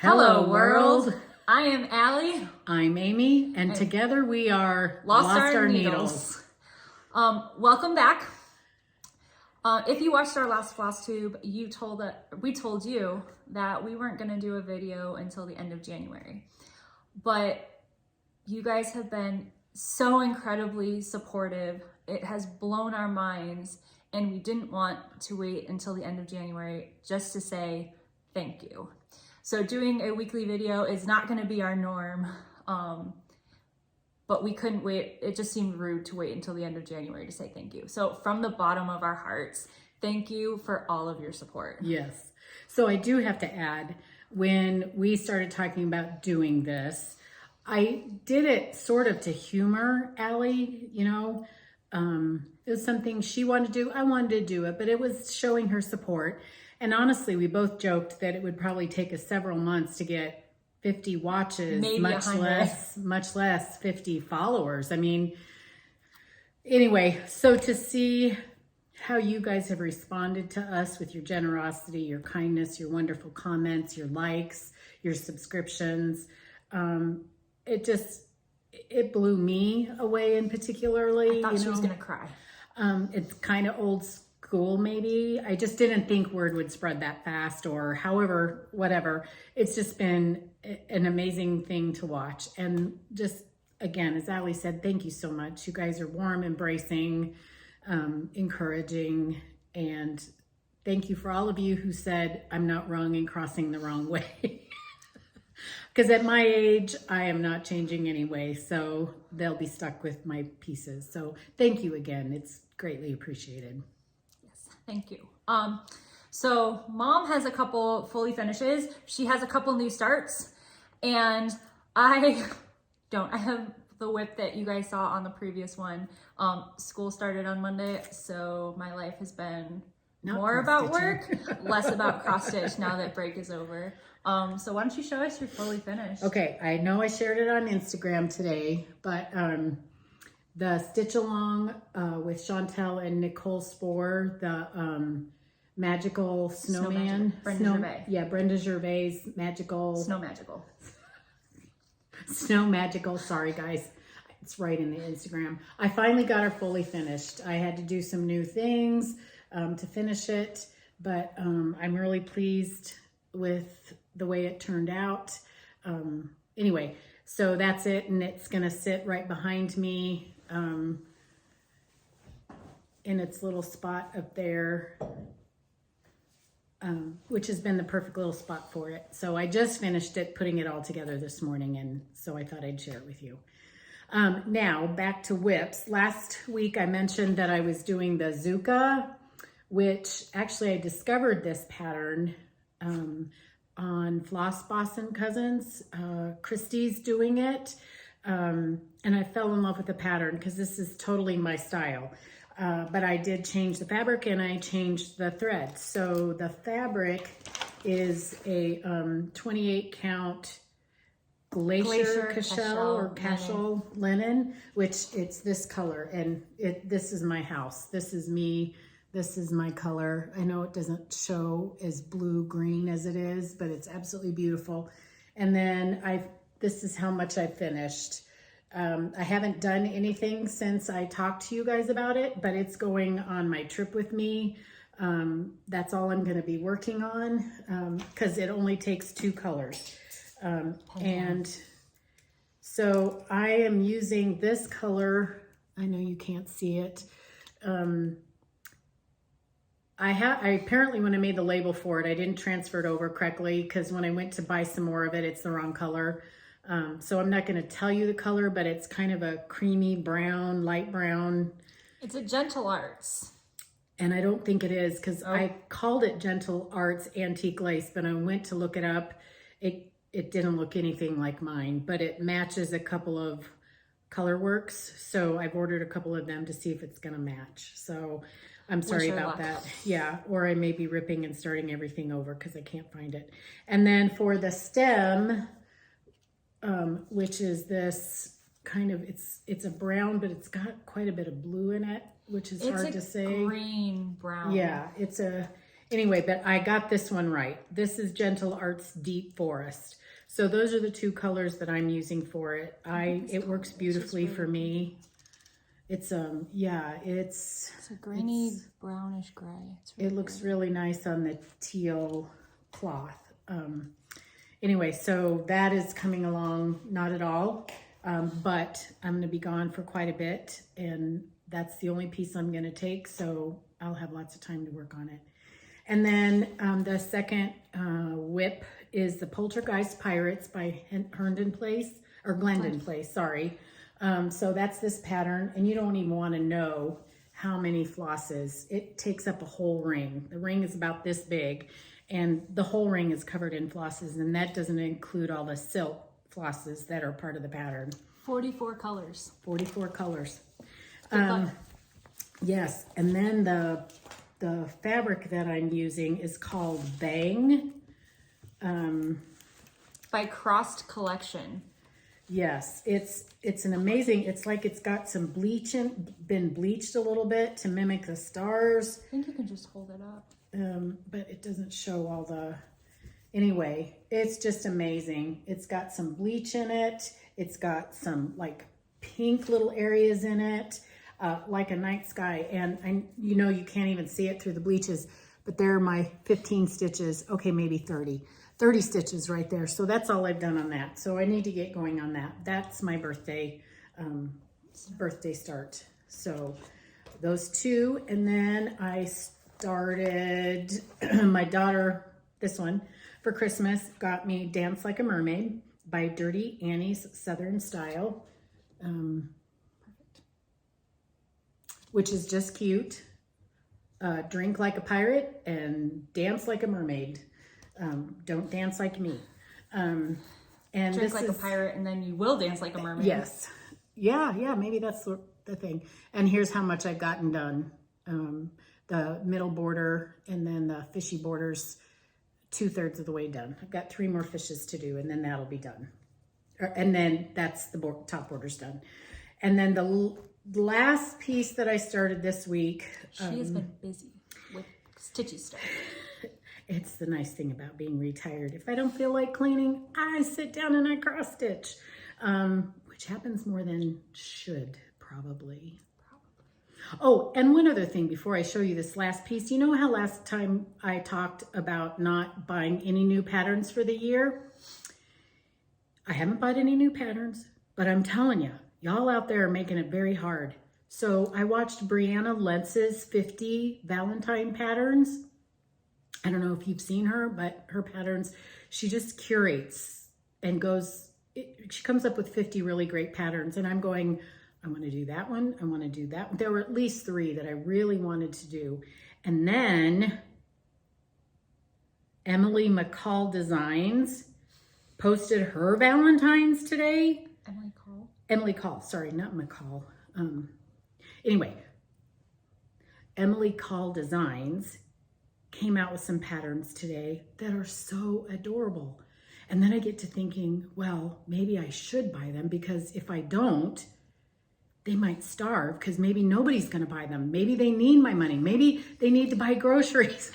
Hello world. I am Allie. I'm Amy, and together we are Lost Our Needles. Welcome back. If you watched our last Flosstube, we told you that we weren't going to do a video until the end of January. But you guys have been so incredibly supportive. It has blown our minds, and we didn't want to wait until the end of January just to say thank you. So doing a weekly video is not going to be our norm, but we couldn't wait. It just seemed rude to wait until the end of January to say thank you. So from the bottom of our hearts, thank you for all of your support. Yes. So I do have to add, when we started talking about doing this, I did it sort of to humor Allie, you know. It was something she wanted to do. I wanted to do it, but it was showing her support. And honestly, we both joked that it would probably take us several months to get 50 watches, maybe much less 50 followers. I mean, anyway, so to see how you guys have responded to us with your generosity, your kindness, your wonderful comments, your likes, your subscriptions, it blew me away in particularly. I thought she was gonna cry. It's kind of old school, maybe. I just didn't think word would spread that fast, or however, whatever. It's just been an amazing thing to watch. And just, again, as Allie said, thank you so much. You guys are warm, embracing, encouraging, and thank you for all of you who said, I'm not wrong in crossing the wrong way. Because at my age, I am not changing anyway, so they'll be stuck with my pieces. So thank you again. It's greatly appreciated. Yes, thank you. So Mom has a couple fully finishes. She has a couple new starts, and I don't. I have the whip that you guys saw on the previous one. School started on Monday, so my life has been more about work, less about cross stitch now that break is over. So why don't you show us your fully finished? Okay, I know I shared it on Instagram today, but the stitch along with Chantel and Nicole Spohr, the magical snowman. Brenda Gervais. Yeah, Brenda Gervais magical. Snow magical. Snow magical. Sorry, guys. It's right in the Instagram. I finally got her fully finished. I had to do some new things to finish it, but I'm really pleased with the way it turned out. Anyway, so that's it, and it's gonna sit right behind me in its little spot up there, which has been the perfect little spot for it. So I just finished it, putting it all together this morning, and so I thought I'd share it with you. Now back to whips. Last week I mentioned that I was doing the Zucca, which actually I discovered this pattern on Floss Boss and Cousins. Christy's doing it, and I fell in love with the pattern because this is totally my style. But I did change the fabric and I changed the thread. So the fabric is a 28 count Glacier Cashel linen, which it's this color, and this is my house. This is me. This is my color. I know it doesn't show as blue-green as it is, but it's absolutely beautiful. And then this is how much I finished. I haven't done anything since I talked to you guys about it, but it's going on my trip with me. That's all I'm gonna be working on because it only takes 2 colors. And so I am using this color. I know you can't see it. I apparently, when I made the label for it, I didn't transfer it over correctly because when I went to buy some more of it, it's the wrong color. So I'm not going to tell you the color, but it's kind of a creamy brown, light brown. It's a Gentle Arts. And I don't think it is because I called it Gentle Arts Antique Lace, but I went to look it up. It didn't look anything like mine, but it matches a couple of color works. So I've ordered a couple of them to see if it's going to match. So I'm sorry about that. Yeah, or I may be ripping and starting everything over because I can't find it. And then for the stem, which is this kind of, it's a brown, but it's got quite a bit of blue in it, which is hard to say. It's a green brown. Yeah, Anyway, but I got this one right. This is Gentle Arts Deep Forest. So those are the two colors that I'm using for it. It works beautifully for me. It's yeah, it's a grainy brownish gray. It looks really nice on the teal cloth. Anyway, so that is coming along, not at all, but I'm going to be gone for quite a bit, and that's the only piece I'm going to take, so I'll have lots of time to work on it. And then the second whip is the Poltergeist Pirates by Herndon Place, or Glendon Place, sorry. So that's this pattern, and you don't even want to know how many flosses. It takes up a whole ring. The ring is about this big, and the whole ring is covered in flosses, and that doesn't include all the silk flosses that are part of the pattern. 44 colors. 44 colors. Good luck. Yes, and then the fabric that I'm using is called Bang. By Crossed Collection. Yes, it's an amazing, it's like it's got some bleach been bleached a little bit to mimic the stars. I think you can just hold it up. But it doesn't show all the, anyway, it's just amazing. It's got some bleach in it. It's got some like pink little areas in it, like a night sky. And you know, you can't even see it through the bleaches, but there are my 15 stitches. Okay, maybe 30 stitches right there. So that's all I've done on that. So I need to get going on that. That's my birthday start. So those two, and then I started, my daughter, this one, for Christmas, got me Dance Like a Mermaid by Dirty Annie's Southern Style, which is just cute. Drink like a pirate and dance like a mermaid. Don't dance like me. And Drink like a pirate and then you will dance like a mermaid. Yes. Yeah, maybe that's the thing. And here's how much I've gotten done. The middle border and then the fishy borders, 2/3 of the way done. I've got 3 more fishes to do, and then that'll be done. And then that's the top border's done. And then the last piece that I started this week. She has been busy with stitchy stuff. It's the nice thing about being retired. If I don't feel like cleaning, I sit down and I cross stitch, which happens more than should probably. Oh, and one other thing before I show you this last piece. You know how last time I talked about not buying any new patterns for the year? I haven't bought any new patterns, but I'm telling you, y'all out there are making it very hard. So I watched Brianna Lentz's 50 Valentine patterns. I don't know if you've seen her, but her patterns, she just curates and she comes up with 50 really great patterns. And I'm going, I want to do that one. I want to do that one. There were at least 3 that I really wanted to do. And then Emily McCall Designs posted her Valentine's today. Emily Call, sorry, not McCall. Anyway, Emily Call Designs came out with some patterns today that are so adorable. And then I get to thinking, well, maybe I should buy them, because if I don't, they might starve, because maybe nobody's going to buy them. Maybe they need my money. Maybe they need to buy groceries.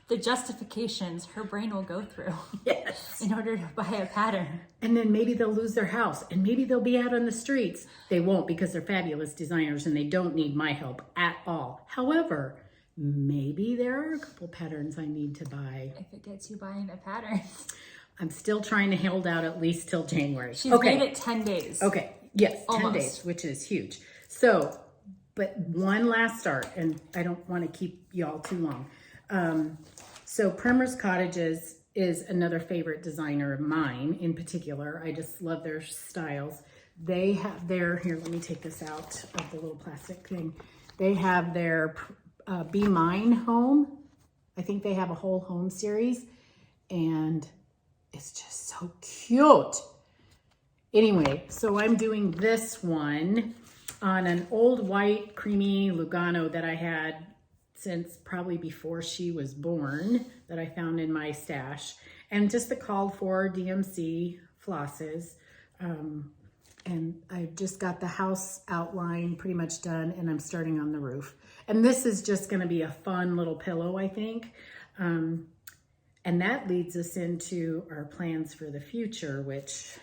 The justifications her brain will go through. Yes. In order to buy a pattern. And then maybe they'll lose their house, and maybe they'll be out on the streets. They won't, because they're fabulous designers and they don't need my help at all. However, maybe there are a couple patterns I need to buy. If it gets you buying a pattern. I'm still trying to hold out at least till January. She's made it 10 days. Okay. Yes, almost. 10 days, which is huge. So, but one last start, and I don't want to keep y'all too long. So Primrose Cottages is another favorite designer of mine in particular. I just love their styles. They have their, here, let me take this out of the little plastic thing. They have their Be Mine home. I think they have a whole home series, and it's just so cute. Anyway, so I'm doing this one on an old white creamy Lugano that I had since probably before she was born, that I found in my stash, and just the called for DMC flosses. And I've just got the house outline pretty much done, and I'm starting on the roof. And this is just going to be a fun little pillow, I think. And that leads us into our plans for the future, which...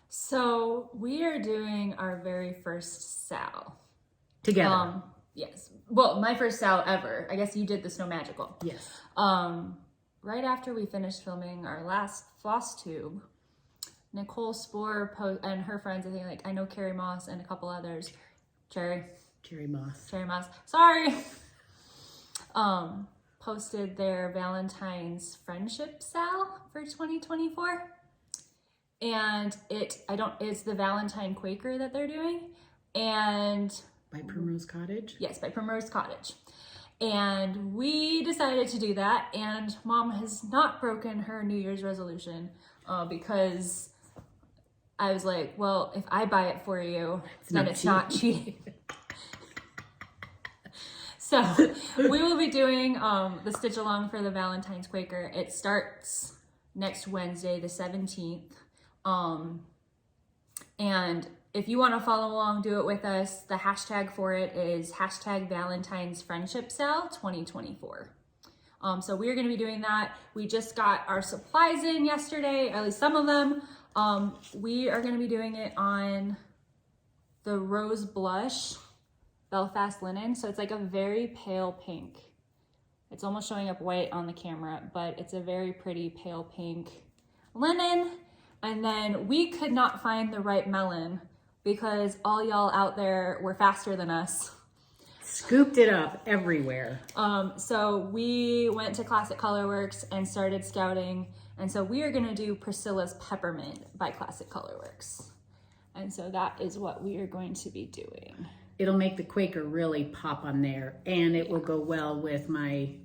So we are doing our very first Sal. Together. Yes. Well, my first Sal ever. I guess you did the Snow Magical. Yes. Right after we finished filming our last Flosstube, Nicole Spohr and her friends, I think, like, I know Carrie Moss and a couple others. Cherry Moss. Sorry. Posted their Valentine's friendship Sal for 2024. And it's the Valentine Quaker that they're doing. And by Primrose Cottage? Yes, by Primrose Cottage. And we decided to do that. And Mom has not broken her New Year's resolution because I was like, well, if I buy it for you, then it's not cheating. So we will be doing the stitch along for the Valentine's Quaker. It starts next Wednesday, the 17th. And if you want to follow along, do it with us. The hashtag for it is hashtag Valentine's Friendship Sale 2024. So we're going to be doing that. We just got our supplies in yesterday, at least some of them. We are going to be doing it on the Rose Blush Belfast linen. So it's like a very pale pink. It's almost showing up white on the camera, but it's a very pretty pale pink linen. And then we could not find the right melon because all y'all out there were faster than us. Scooped it up everywhere. So we went to Classic Colorworks and started scouting. And so we are gonna do Priscilla's Peppermint by Classic Colorworks. And so that is what we are going to be doing. It'll make the Quaker really pop on there, and it will go well with my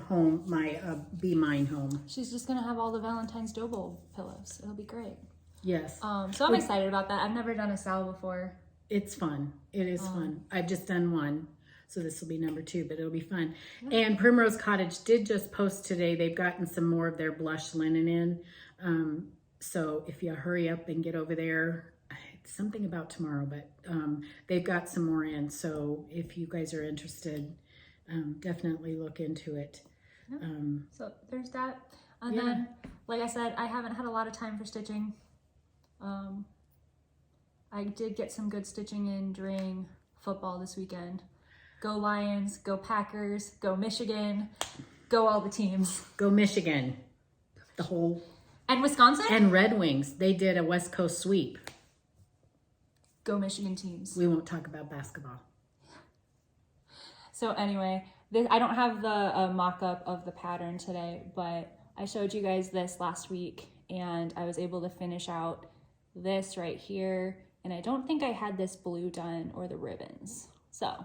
home, my Be Mine home. She's just gonna have all the Valentine's dough bowl pillows. It'll be great. Yes. So I'm excited about that. I've never done a Sal before. It's fun. It is fun. I've just done one, so this will be number 2, but it'll be fun. And Primrose Cottage did just post today. They've gotten some more of their blush linen in. So if you hurry up and get over there, it's something about tomorrow, but they've got some more in. So if you guys are interested, definitely look into it. So there's that. And then, like I said, I haven't had a lot of time for stitching. I did get some good stitching in during football this weekend. Go Lions, go Packers, go Michigan, go all the teams. Go Michigan. The whole... And Wisconsin? And Red Wings. They did a West Coast sweep. Go Michigan teams. We won't talk about basketball. So anyway, I don't have the mock-up of the pattern today, but I showed you guys this last week and I was able to finish out this right here. And I don't think I had this blue done or the ribbons. So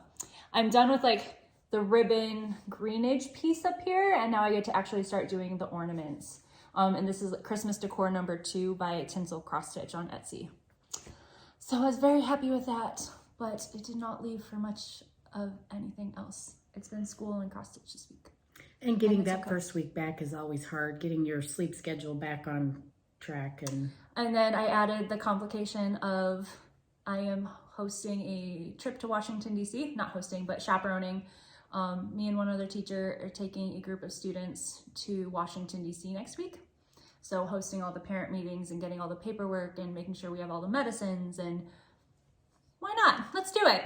I'm done with like the ribbon greenage piece up here. And now I get to actually start doing the ornaments. And this is Christmas Decor number 2 by Tinsel Cross Stitch on Etsy. So I was very happy with that, but it did not leave for much of anything else. It's been school and cross stitch this week. And getting that first week back is always hard. Getting your sleep schedule back on track. And then I added the complication of I am hosting a trip to Washington, D.C. Not hosting, but chaperoning. Me and one other teacher are taking a group of students to Washington, D.C. next week. So hosting all the parent meetings and getting all the paperwork and making sure we have all the medicines, and why not? Let's do it.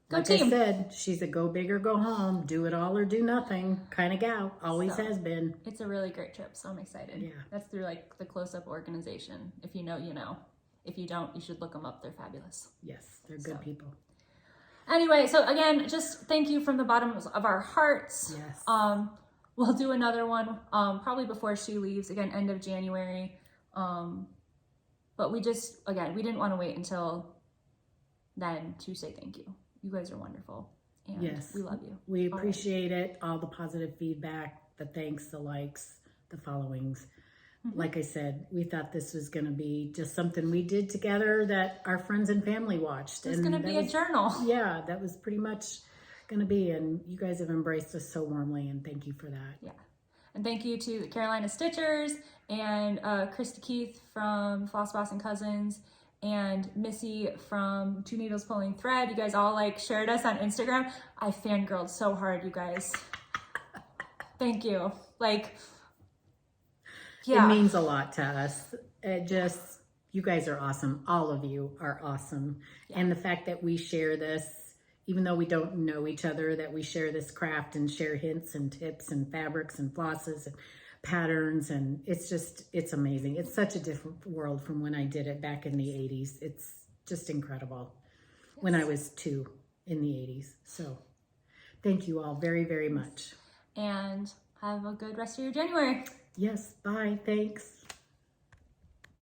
Go like team. I said, she's a go big or go home, do it all or do nothing kind of gal. Always has been. It's a really great trip, so I'm excited. Yeah. That's through like the Close-Up organization. If you know, you know. If you don't, you should look them up. They're fabulous. Yes, they're good people. Anyway, so again, just thank you from the bottom of our hearts. Yes. We'll do another one probably before she leaves, again, end of January. But we just, again, we didn't want to wait until then to say thank you. You guys are wonderful. And yes. We love you. We appreciate it. All the positive feedback, the thanks, the likes, the followings. Mm-hmm. Like I said, we thought this was going to be just something we did together that our friends and family watched. It's going to be a journal. Yeah, that was pretty much going to be. And you guys have embraced us so warmly, and thank you for that. Yeah. And thank you to the Carolina Stitchers and Krista Keith from Floss Boss and Cousins and Missy from Two Needles Pulling Thread. You guys all like shared us on Instagram. I fangirled so hard, you guys. Thank you. Like, yeah. It means a lot to us. You guys are awesome. All of you are awesome. Yeah. And the fact that we share this, even though we don't know each other, that we share this craft and share hints and tips and fabrics and flosses and patterns, and it's amazing. It's such a different world from when I did it back in the 80s. It's just incredible. Yes. When I was 2 in the 80s. So thank you all very, very much. And have a good rest of your January. Yes, bye, thanks.